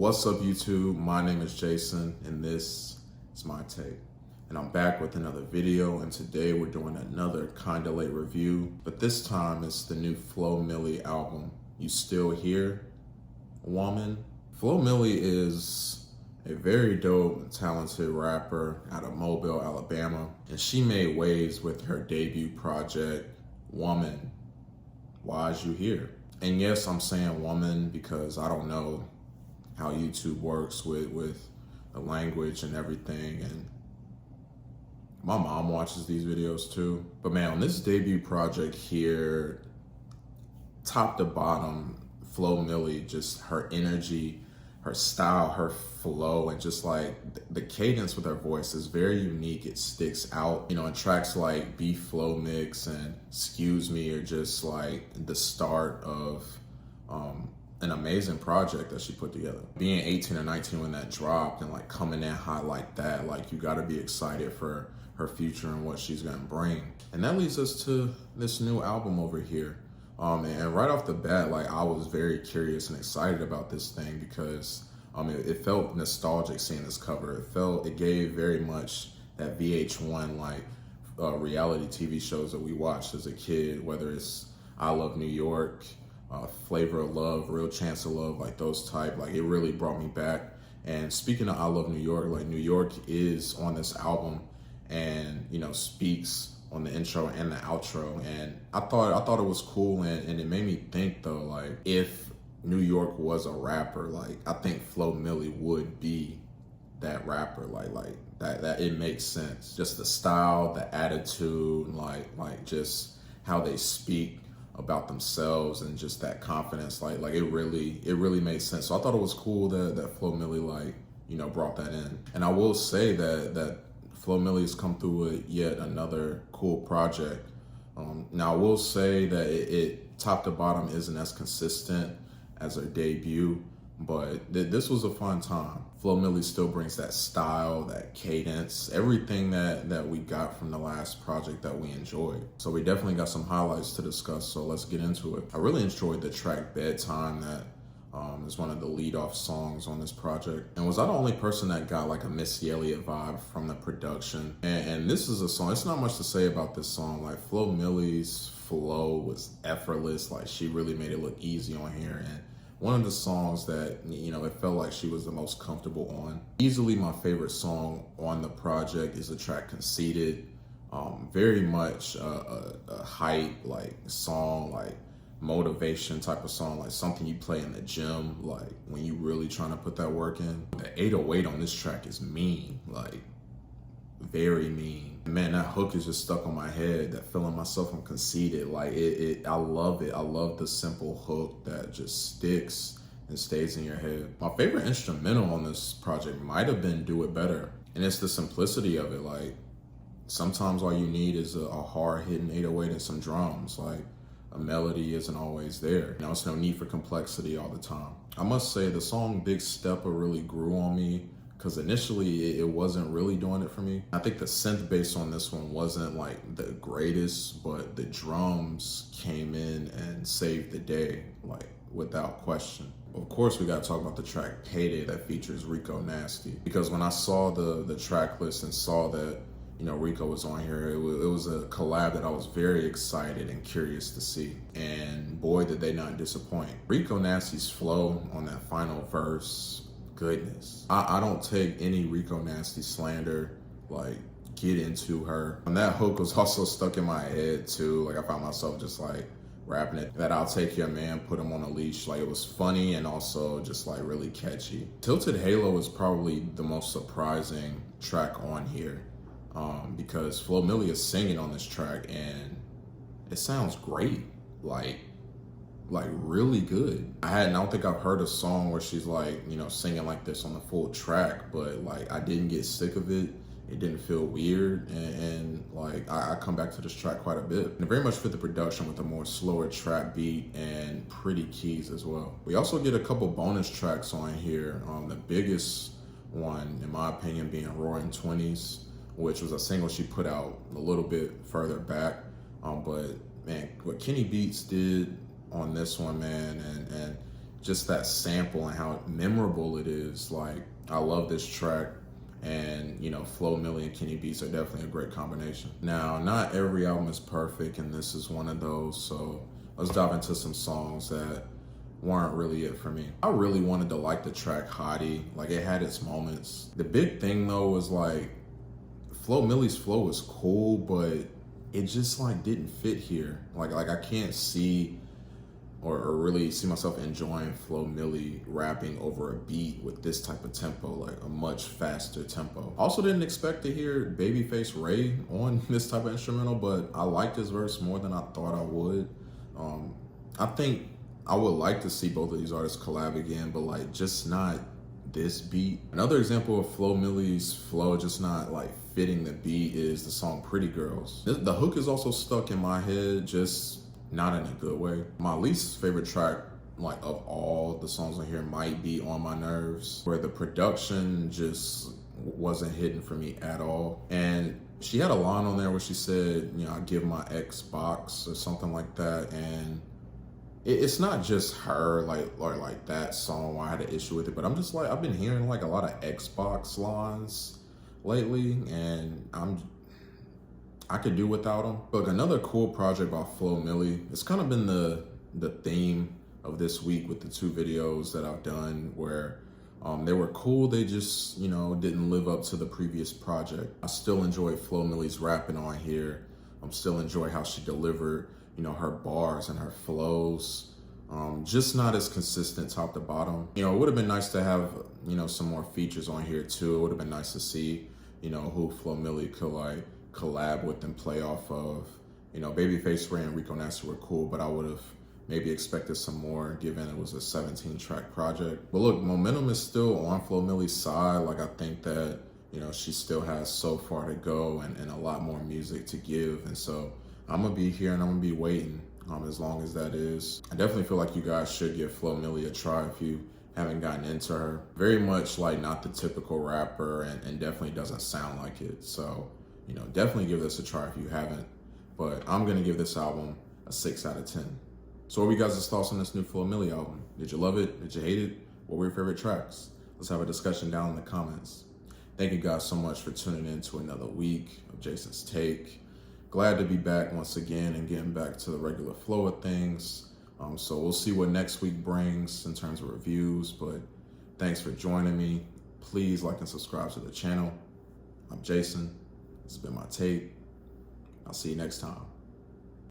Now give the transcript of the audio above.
What's up, YouTube? My name is Jason, and this is my take. And I'm back with another video, and today we're doing another kinda late review, but this time it's the new Flo Milli album, You Still Here, Woman? Flo Milli is a very dope and talented rapper out of Mobile, Alabama, and she made waves with her debut project, Woman, Why Is You Here? And yes, I'm saying woman because I don't know how YouTube works with the language and everything, and my mom watches these videos too. But man, on this debut project here, top to bottom, Flo Milli, just her energy, her style, her flow, and just like the cadence with her voice is very unique. It sticks out, you know, and tracks like Beef Flow Mix and Excuse Me are just like the start of an amazing project that she put together. Being 18 or 19 when that dropped and like coming in hot like that, like you gotta be excited for her future and what she's gonna bring. And that leads us to this new album over here. And right off the bat, like I was very curious and excited about this thing because it felt nostalgic seeing this cover. It gave very much that VH1 like reality TV shows that we watched as a kid, whether it's I Love New York, Flavor of Love, Real Chance of Love, like those type. Like it really brought me back. And speaking of I Love New York, like New York is on this album and, you know, speaks on the intro and the outro. And I thought it was cool, and it made me think though, like if New York was a rapper, like I think Flo Milli would be that rapper, like that it makes sense. Just the style, the attitude, like just how they speak about themselves and just that confidence, like it really made sense. So I thought it was cool that Flo Milli, like, you know, brought that in. And I will say that Flo Milli has come through with yet another cool project. Now I will say that it top to bottom isn't as consistent as her debut, but this was a fun time. Flo Milli still brings that style, that cadence, everything that we got from the last project that we enjoyed. So we definitely got some highlights to discuss, so let's get into it. I really enjoyed the track Bedtime that is one of the lead-off songs on this project. And was I the only person that got like a Missy Elliott vibe from the production? And this is a song, it's not much to say about this song. Like Flo Milli's flow was effortless, like she really made it look easy on here. And one of the songs that, you know, it felt like she was the most comfortable on. Easily my favorite song on the project is the track Conceited. Very much a hype like song, like motivation type of song, like something you play in the gym, like when you really trying to put that work in. The 808 on this track is mean, like very mean. Man, that hook is just stuck on my head, that feeling myself from Conceited. Like I love it. I love the simple hook that just sticks and stays in your head. My favorite instrumental on this project might have been Do It Better. And it's the simplicity of it. Like sometimes all you need is a hard hitting 808 and some drums. Like a melody isn't always there. You know, it's no need for complexity all the time. I must say the song Big Steppa really grew on me, because initially it wasn't really doing it for me. I think the synth bass on this one wasn't like the greatest, but the drums came in and saved the day, like without question. Of course, we gotta talk about the track Payday that features Rico Nasty, because when I saw the track list and saw that, you know, Rico was on here, it was a collab that I was very excited and curious to see. And boy, did they not disappoint. Rico Nasty's flow on that final verse, goodness. I don't take any Rico Nasty slander, like get into her. And that hook was also stuck in my head too. Like I found myself just like rapping it, that I'll take your man, put him on a leash. Like it was funny and also just like really catchy. Tilted Halo is probably the most surprising track on here, because Flo Milli is singing on this track and it sounds great. Like really good. I don't think I've heard a song where she's like, you know, singing like this on the full track, but like I didn't get sick of it. It didn't feel weird, and like I come back to this track quite a bit. And it very much fit the production with a more slower trap beat and pretty keys as well. We also get a couple bonus tracks on here. The biggest one, in my opinion, being Roaring 20s, which was a single she put out a little bit further back. But man, what Kenny Beats did on this one, man, and just that sample and how memorable it is. Like, I love this track. And, you know, Flo Milli and Kenny Beats are definitely a great combination. Now, not every album is perfect, and this is one of those, so let's dive into some songs that weren't really it for me. I really wanted to like the track Hottie. Like, it had its moments. The big thing, though, was, like, Flo Milli's flow was cool, but it just, like, didn't fit here. Like I can't see or really see myself enjoying Flo Milli rapping over a beat with this type of tempo, like a much faster tempo. Also didn't expect to hear Babyface Ray on this type of instrumental, but I liked his verse more than I thought I would. I think I would like to see both of these artists collab again, but like just not this beat. Another example of Flo Milli's flow just not like fitting the beat is the song Pretty Girls. The hook is also stuck in my head, just not in a good way. My least favorite track, like, of all the songs on here might be On My Nerves, where the production just wasn't hitting for me at all. And she had a line on there where she said, you know, I give my Xbox or something like that. And it's not just her, like that song why I had an issue with it, but I'm just like, I've been hearing like a lot of Xbox lines lately, and I could do without them. But another cool project by Flo Milli, it's kind of been the theme of this week with the two videos that I've done, where they were cool, they just, you know, didn't live up to the previous project. I still enjoy Flo Milli's rapping on here. Still enjoy how she delivered, you know, her bars and her flows. Just not as consistent top to bottom. You know, it would have been nice to have, you know, some more features on here too. It would have been nice to see, you know, who Flo Milli could like collab with and play off of. You know, Babyface Ray and Rico Nasty were cool, but I would have maybe expected some more given it was a 17-track project. But look, momentum is still on Flo Milli's side. Like, I think that, you know, she still has so far to go and a lot more music to give. And so I'm gonna be here and I'm gonna be waiting as long as that is. I definitely feel like you guys should give Flo Milli a try if you haven't gotten into her. Very much like not the typical rapper and definitely doesn't sound like it. So, you know, definitely give this a try if you haven't. But I'm gonna give this album a 6 out of 10. So what were you guys' thoughts on this new Flo Milli album? Did you love it? Did you hate it? What were your favorite tracks? Let's have a discussion down in the comments. Thank you guys so much for tuning in to another week of Jason's Take. Glad to be back once again and getting back to the regular flow of things. So we'll see what next week brings in terms of reviews, but thanks for joining me. Please like and subscribe to the channel. I'm Jason. This has been my take. I'll see you next time.